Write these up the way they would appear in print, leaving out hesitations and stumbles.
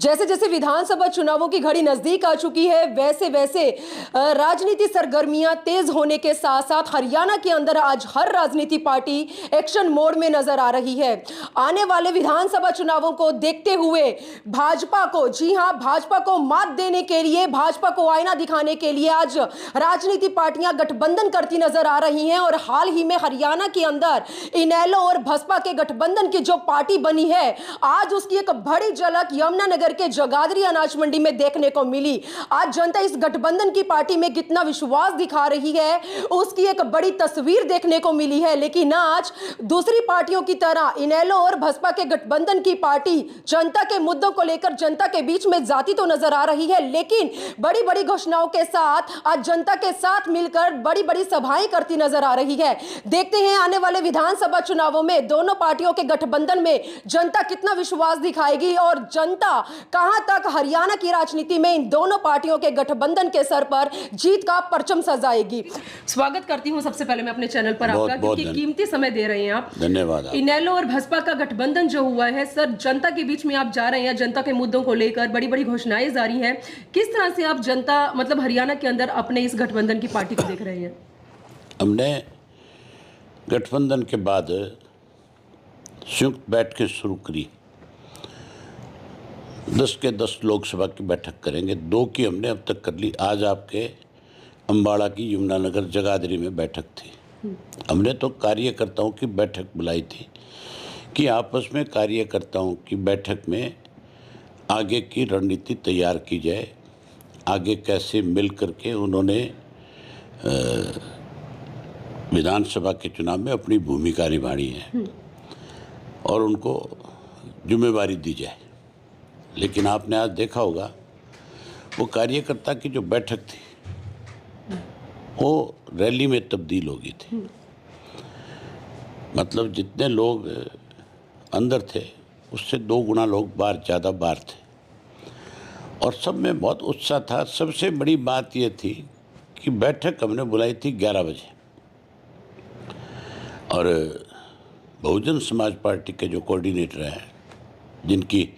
जैसे जैसे विधानसभा चुनावों की घड़ी नजदीक आ चुकी है, वैसे वैसे राजनीति सरगर्मियां तेज होने के साथ साथ हरियाणा के अंदर आज हर राजनीति पार्टी एक्शन मोड में नजर आ रही है। आने वाले विधानसभा चुनावों को देखते हुए भाजपा को, जी हां, भाजपा को मात देने के लिए, भाजपा को आईना दिखाने के लिए आज राजनीति पार्टियां गठबंधन करती नजर आ रही हैं। और हाल ही में हरियाणा के अंदर इनेलो और बसपा के गठबंधन की जो पार्टी बनी है, आज उसकी एक बड़ी झलक यमुनानगर के जगाधरी अनाज मंडी में देखने को मिली। आज जनता इस गठबंधन की पार्टी में कितना विश्वास दिखा रही है, उसकी एक बड़ी तस्वीर देखने को मिली है। लेकिन आज दूसरी पार्टियों की तरह इनेलो और बसपा के गठबंधन की पार्टी जनता के मुद्दों को लेकर जनता के बीच में जाती तो नजर आ रही है, लेकिन बड़ी बड़ी घोषणाओं के साथ आज जनता के साथ मिलकर बड़ी बड़ी सभाएं करती नजर आ रही है। देखते हैं आने वाले विधानसभा चुनावों में दोनों पार्टियों के गठबंधन में जनता कितना विश्वास दिखाएगी और जनता कहां तक हरियाणा की राजनीति में इन दोनों पार्टियों के गठबंधन के सर पर जीत का परचम सजाएगी। स्वागत करती हूं सबसे पहले मैं अपने चैनल पर आपका, क्योंकि कीमती समय दे रहे हैं आप। धन्यवाद। इनेलो और भाजपा का गठबंधन जो हुआ है सर, जनता के बीच में आप जा रहे हैं, जनता के मुद्दों को लेकर बड़ी बड़ी घोषणाएं जारी हैं। किस तरह से आप जनता मतलब हरियाणा के अंदर अपने इस गठबंधन की पार्टी को देख रहे हैं? हमने गठबंधन के बाद संयुक्त बैठकें शुरू करी। 10 के 10 लोकसभा की बैठक करेंगे। 2 की हमने अब तक कर ली। आज आपके अम्बाड़ा की यमुनानगर जगाधरी में बैठक थी। हमने तो कार्यकर्ताओं की बैठक बुलाई थी कि आपस में कार्यकर्ताओं की बैठक में आगे की रणनीति तैयार की जाए, आगे कैसे मिल करके उन्होंने विधानसभा के चुनाव में अपनी भूमिका निभानी है और उनको जिम्मेवारी दी जाए। लेकिन आपने आज देखा होगा वो कार्यकर्ता की जो बैठक थी वो रैली में तब्दील हो गई थी। मतलब जितने लोग अंदर थे उससे 2 गुना लोग ज़्यादा बाहर थे और सब में बहुत उत्साह था। सबसे बड़ी बात ये थी कि बैठक हमने बुलाई थी 11 बजे और बहुजन समाज पार्टी के जो कोऑर्डिनेटर हैं, जिनकी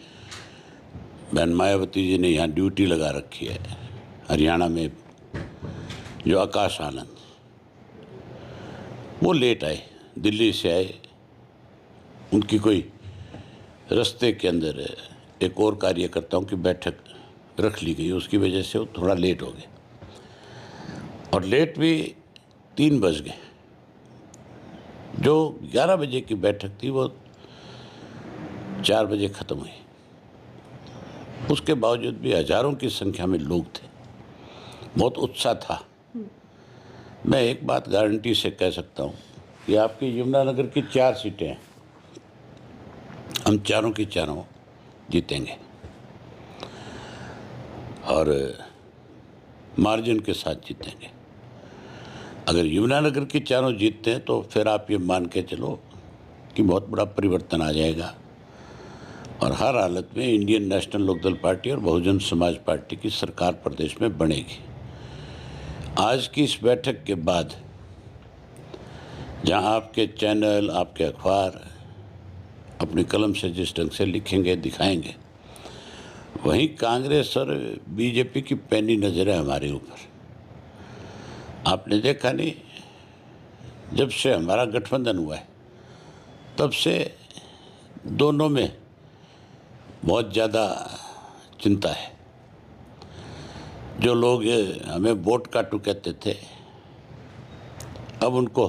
बहन मायावती जी ने यहाँ ड्यूटी लगा रखी है हरियाणा में, जो आकाश आनंद, वो लेट आए, दिल्ली से आए। उनकी कोई रास्ते के अंदर एक और कार्यकर्ताओं की बैठक रख ली गई, उसकी वजह से वो थोड़ा लेट हो गए और लेट भी 3 बज गए। जो 11 बजे की बैठक थी वो 4 बजे ख़त्म हुई। उसके बावजूद भी हजारों की संख्या में लोग थे, बहुत उत्साह था। मैं एक बात गारंटी से कह सकता हूँ कि आपकी यमुनानगर की 4 सीटें हैं, हम चारों की चारों जीतेंगे और मार्जिन के साथ जीतेंगे। अगर यमुनानगर की चारों जीतते हैं तो फिर आप ये मान के चलो कि बहुत बड़ा परिवर्तन आ जाएगा और हर हालत में इंडियन नेशनल लोकदल पार्टी और बहुजन समाज पार्टी की सरकार प्रदेश में बनेगी। आज की इस बैठक के बाद जहां आपके चैनल, आपके अखबार अपनी कलम से जिस ढंग से लिखेंगे, दिखाएंगे, वहीं कांग्रेस और बीजेपी की पैनी नज़र है हमारे ऊपर। आपने देखा नहीं, जब से हमारा गठबंधन हुआ है तब से दोनों में बहुत ज़्यादा चिंता है। जो लोग हमें वोट काटू कहते थे, अब उनको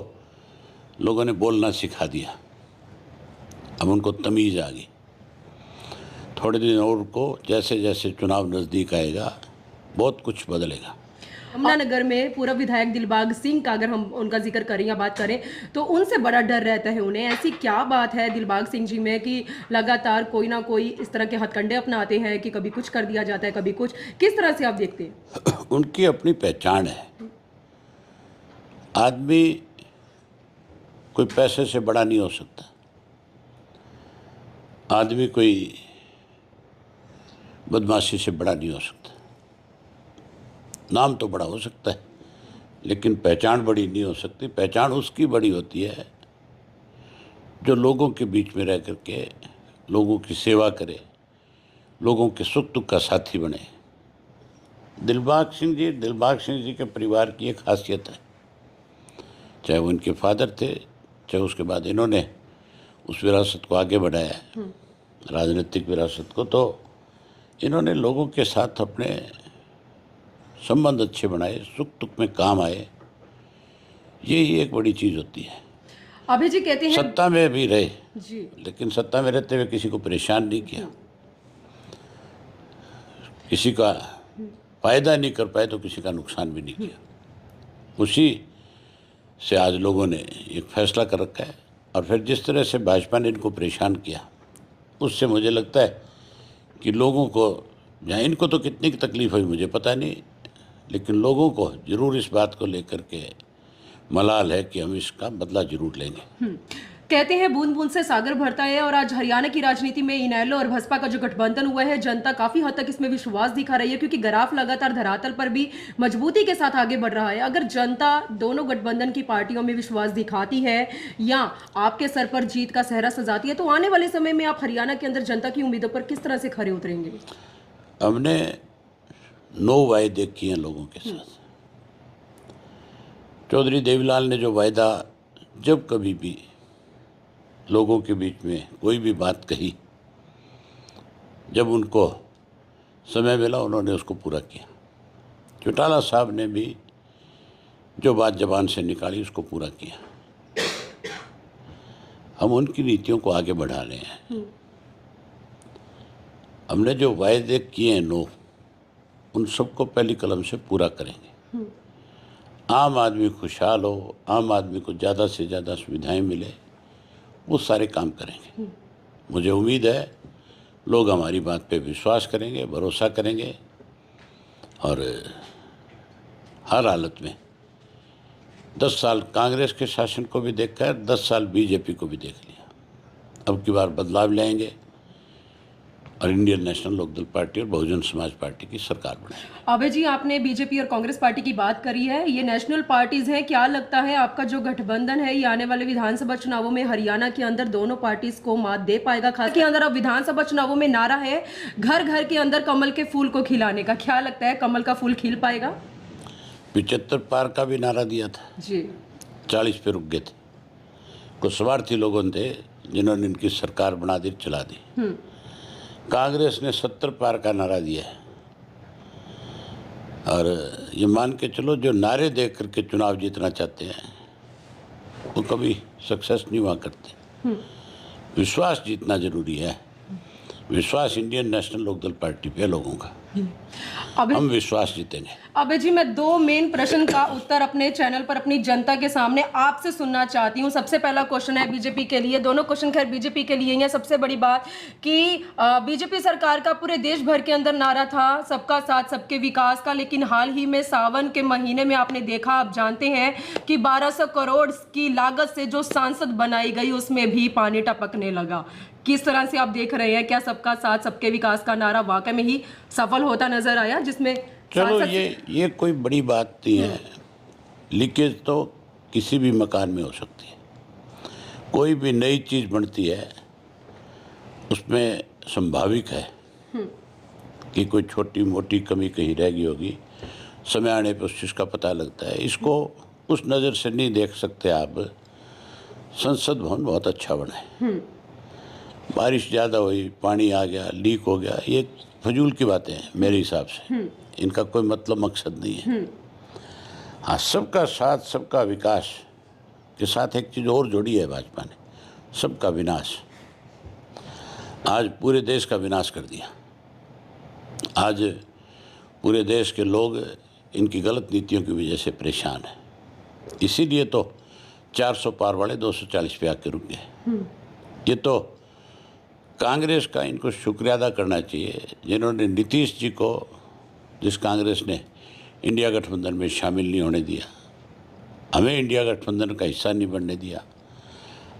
लोगों ने बोलना सिखा दिया, अब उनको तमीज़ आ गई। थोड़े दिन और को जैसे जैसे चुनाव नज़दीक आएगा बहुत कुछ बदलेगा। यमुनानगर में पूर्व विधायक दिलबाग सिंह का अगर हम उनका जिक्र करें या बात करें तो उनसे बड़ा डर रहता है उन्हें। ऐसी क्या बात है दिलबाग सिंह जी में कि लगातार कोई ना कोई इस तरह के हथकंडे अपनाते हैं कि कभी कुछ कर दिया जाता है, कभी कुछ? किस तरह से आप देखते हैं? उनकी अपनी पहचान है। आदमी कोई पैसे से बड़ा नहीं हो सकता, आदमी कोई बदमाशी से बड़ा नहीं हो सकता। नाम तो बड़ा हो सकता है लेकिन पहचान बड़ी नहीं हो सकती। पहचान उसकी बड़ी होती है जो लोगों के बीच में रह करके लोगों की सेवा करे, लोगों के सुख दुख का साथी बने। दिलबाग सिंह जी के परिवार की एक खासियत है, चाहे वो इनके फादर थे, चाहे उसके बाद इन्होंने उस विरासत को आगे बढ़ाया, राजनीतिक विरासत को, तो इन्होंने लोगों के साथ अपने संबंध अच्छे बनाए, सुख दुख में काम आए। यही एक बड़ी चीज़ होती है। अभय जी कहते हैं सत्ता में भी रहे जी, लेकिन सत्ता में रहते हुए किसी को परेशान नहीं किया, किसी का फायदा नहीं कर पाए तो किसी का नुकसान भी नहीं किया। उसी से आज लोगों ने एक फैसला कर रखा है। और फिर जिस तरह से भाजपा ने इनको परेशान किया, उससे मुझे लगता है कि लोगों को, जहाँ इनको तो कितनी की तकलीफ हुई मुझे पता नहीं, लेकिन लोगों को ज़रूर इस बात को लेकर के मलाल है कि हम इसका बदला जरूर लेंगे। कहते हैं बूंद बूंद से सागर भरता है, और आज हरियाणा की राजनीति में इनेलो और भाजपा का जो गठबंधन हुआ है, जनता काफी हद तक इसमें विश्वास दिखा रही है, क्योंकि ग्राफ लगातार धरातल पर भी मजबूती के साथ आगे बढ़ रहा है। अगर जनता दोनों गठबंधन की पार्टियों में विश्वास दिखाती है या आपके सर पर जीत का सेहरा सजाती है, तो आने वाले समय में आप हरियाणा के अंदर जनता की उम्मीदों पर किस तरह से खरे उतरेंगे? हमने 9 वायदे किए हैं लोगों के साथ। चौधरी देवीलाल ने जो वायदा, जब कभी भी लोगों के बीच में कोई भी बात कही, जब उनको समय मिला उन्होंने उसको पूरा किया। चौटाला साहब ने भी जो बात जबान से निकाली उसको पूरा किया। हम उनकी नीतियों को आगे बढ़ा रहे हैं। हमने जो वायदे किए हैं 9, उन सबको पहली कलम से पूरा करेंगे। आम आदमी खुशहाल हो, आम आदमी को ज़्यादा से ज़्यादा सुविधाएं मिले, वो सारे काम करेंगे। मुझे उम्मीद है लोग हमारी बात पे विश्वास करेंगे, भरोसा करेंगे, और हर हालत में 10 साल कांग्रेस के शासन को भी देखकर 10 साल बीजेपी को भी देख लिया। अब की बार बदलाव लाएंगे और इंडियन नेशनल लोकदल पार्टी और बहुजन समाज पार्टी की सरकार बनाएंगे। अभय जी, आपने बीजेपी और कांग्रेस पार्टी की बात करी है, ये नेशनल पार्टीज हैं। क्या लगता है आपका जो गठबंधन है, ये आने वाले विधानसभा चुनावों में हरियाणा के अंदर दोनों पार्टीज को मात दे पाएगा? खास के अंदर अब विधानसभा चुनावों में नारा है घर घर के अंदर कमल के फूल को खिलाने का। क्या लगता है कमल का फूल खिल पाएगा? 75 पार का भी नारा दिया था जी, 40 पे रुक गए थे। कुछ स्वार्थी लोगों थे जिन्होंने इनकी सरकार बना दी, चला दी। कांग्रेस ने 70 पार का नारा दिया है, और ये मान के चलो जो नारे दे करके चुनाव जीतना चाहते हैं वो कभी सक्सेस नहीं हुआ करते। विश्वास जीतना जरूरी है। विश्वास इंडियन नेशनल लोकदल पार्टी पे लोगों का, हम विश्वास जीतेंगे। अभय जी, मैं 2 मेन प्रश्न का उत्तर अपने चैनल पर अपनी जनता के सामने आपसे सुनना चाहती हूँ। सबसे पहला क्वेश्चन है बीजेपी के लिए, दोनों क्वेश्चन खैर बीजेपी के लिए ही है। सबसे बड़ी बात कि बीजेपी सरकार का पूरे देश भर के अंदर नारा था सबका साथ सबके विकास का, लेकिन हाल ही में सावन के महीने में आपने देखा, आप जानते हैं कि 1200 करोड़ की लागत से जो सांसद बनाई गई उसमें भी पानी टपकने लगा। किस तरह से आप देख रहे हैं, क्या सबका साथ सबके विकास का नारा वाकई में ही सफल होता नजर आया? जिसमें चलो ये कोई बड़ी बात नहीं है। लीकेज तो किसी भी मकान में हो सकती है। कोई भी नई चीज़ बनती है उसमें संभाविक है कि कोई छोटी मोटी कमी कहीं रह गई होगी, समय आने पर उस चीज़ का पता लगता है। इसको उस नज़र से नहीं देख सकते आप। संसद भवन बहुत अच्छा बना है, बारिश ज़्यादा हुई, पानी आ गया, लीक हो गया, ये फजूल की बातें हैं मेरे हिसाब से। इनका कोई मतलब मकसद नहीं है। हाँ, सबका साथ सबका विकास के साथ एक चीज़ और जोड़ी है भाजपा ने, सबका विनाश। आज पूरे देश का विनाश कर दिया। आज पूरे देश के लोग इनकी गलत नीतियों की वजह से परेशान हैं। इसीलिए तो 400 पार वाले 240 पे आके रुक गए। ये तो कांग्रेस का इनको शुक्रिया अदा करना चाहिए, जिन्होंने नीतीश जी को, जिस कांग्रेस ने इंडिया गठबंधन में शामिल नहीं होने दिया, हमें इंडिया गठबंधन का हिस्सा नहीं बनने दिया,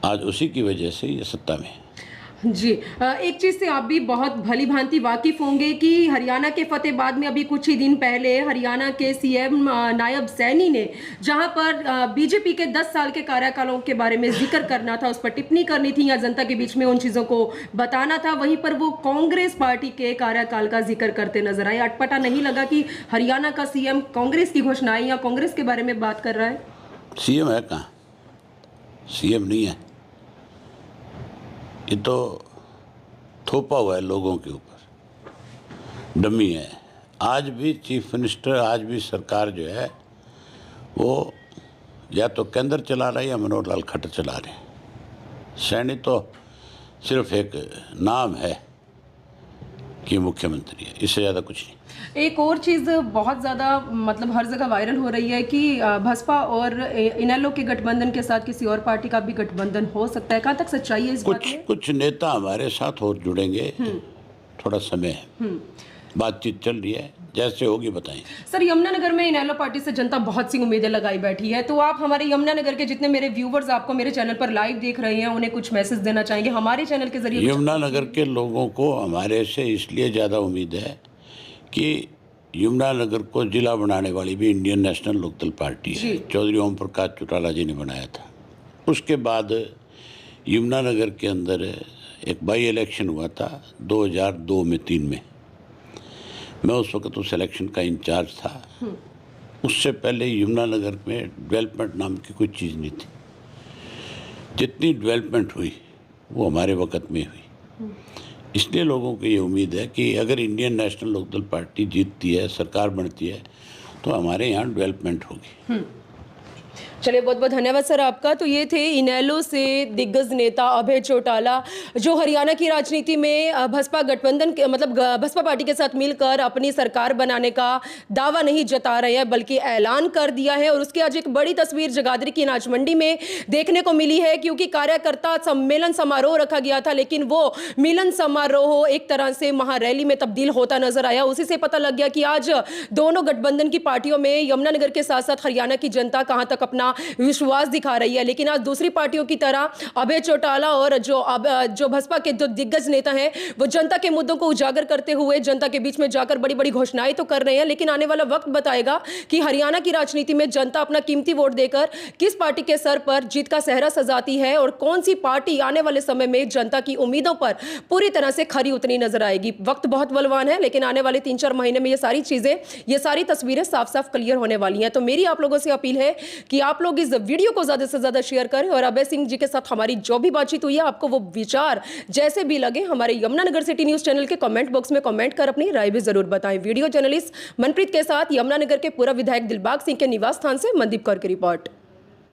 आज उसी की वजह से ये सत्ता में है। जी एक चीज से आप भी बहुत भली भांति वाकिफ होंगे कि हरियाणा के फतेहाबाद में अभी कुछ ही दिन पहले हरियाणा के सीएम नायब सैनी ने जहां पर बीजेपी के 10 साल के कार्यकालों के बारे में जिक्र करना था, उस पर टिप्पणी करनी थी या जनता के बीच में उन चीजों को बताना था, वहीं पर वो कांग्रेस पार्टी के कार्यकाल का जिक्र करते नजर आए। अटपटा नहीं लगा कि हरियाणा का सीएम कांग्रेस की घोषणाएं या कांग्रेस के बारे में बात कर रहा है? सीएम है कहाँ? सीएम नहीं है, ये तो थोपा हुआ है लोगों के ऊपर, डमी है। आज भी चीफ मिनिस्टर, आज भी सरकार जो है वो या तो केंद्र चला रहा है या मनोहर लाल खट्टर चला रहे हैं। सैनी तो सिर्फ एक नाम है कि मुख्यमंत्री है, इससे ज़्यादा कुछ नहीं। एक और चीज़ बहुत ज़्यादा मतलब हर जगह वायरल हो रही है कि बसपा और इनेलो के गठबंधन के साथ किसी और पार्टी का भी गठबंधन हो सकता है। कहाँ तक सच्चाई है इस बात में? कुछ नेता हमारे साथ और जुड़ेंगे, थोड़ा समय है, बातचीत चल रही है, जैसे होगी बताएंगे। सर, यमुनानगर में इनेलो पार्टी से जनता बहुत सी उम्मीदें लगाई बैठी है, तो आप हमारे यमुनानगर के जितने मेरे व्यूवर्स आपको मेरे चैनल पर लाइव देख रहे हैं, उन्हें कुछ मैसेज देना चाहेंगे हमारे चैनल के जरिए? यमुनानगर के लोगों को हमारे से इसलिए ज़्यादा उम्मीद है कि यमुनानगर को जिला बनाने वाली भी इंडियन नेशनल लोकदल पार्टी है, चौधरी ओम प्रकाश चौटाला जी ने बनाया था। उसके बाद यमुनानगर के अंदर एक बाई इलेक्शन हुआ था 2002 में 3 में, मैं उस वक्त उस इलेक्शन का इंचार्ज था। उससे पहले यमुनानगर में डेवलपमेंट नाम की कोई चीज़ नहीं थी। जितनी डेवलपमेंट हुई वो हमारे वक्त में हुई। इसलिए लोगों को ये उम्मीद है कि अगर इंडियन नेशनल लोकदल पार्टी जीतती है, सरकार बनती है, तो हमारे यहाँ डेवलपमेंट होगी। चलिए, बहुत बहुत धन्यवाद सर आपका। तो ये थे इनेलो से दिग्गज नेता अभय चौटाला, जो हरियाणा की राजनीति में बसपा गठबंधन मतलब बसपा पार्टी के साथ मिलकर अपनी सरकार बनाने का दावा नहीं जता रहे हैं, बल्कि ऐलान कर दिया है। और उसकी आज एक बड़ी तस्वीर जगाधरी की अनाज मंडी में देखने को मिली है, क्योंकि कार्यकर्ता सम्मेलन समारोह रखा गया था, लेकिन वो मिलन समारोह एक तरह से महारैली में तब्दील होता नजर आया। उसी से पता लग गया कि आज दोनों गठबंधन की पार्टियों में यमुनानगर के साथ साथ हरियाणा की जनता कहां तक अपना विश्वास दिखा रही है। लेकिन आज दूसरी पार्टियों की तरह अभय चौटाला और जो बसपा के जो दिग्गज नेता हैं, वो जनता के मुद्दों को उजागर करते हुए जनता के बीच में जाकर बड़ी बड़ी घोषणाएं तो कर रहे हैं, लेकिन आने वाला वक्त बताएगा कि हरियाणा की राजनीति में जनता अपना कीमती वोट देकर किस पार्टी के सर पर जीत का सेहरा सजाती है और कौन सी पार्टी आने वाले समय में जनता की उम्मीदों पर पूरी तरह से खरी उतनी नजर आएगी। वक्त बहुत बलवान है, लेकिन आने वाले 3-4 महीने में ये सारी चीजें, ये सारी तस्वीरें साफ साफ क्लियर होने वाली हैं। तो मेरी आप लोगों से अपील है कि आप लोग इस वीडियो को ज्यादा से ज्यादा शेयर करें और अभय सिंह जी के साथ हमारी जो भी बातचीत हुई है, आपको वो विचार जैसे भी लगे हमारे यमुनानगर सिटी न्यूज चैनल के कमेंट बॉक्स में कमेंट कर अपनी राय भी जरूर बताएं। वीडियो जर्नलिस्ट मनप्रीत के साथ यमुनानगर के पूर्व विधायक दिलबाग सिंह के निवास स्थान से मनदीप कौर की रिपोर्ट।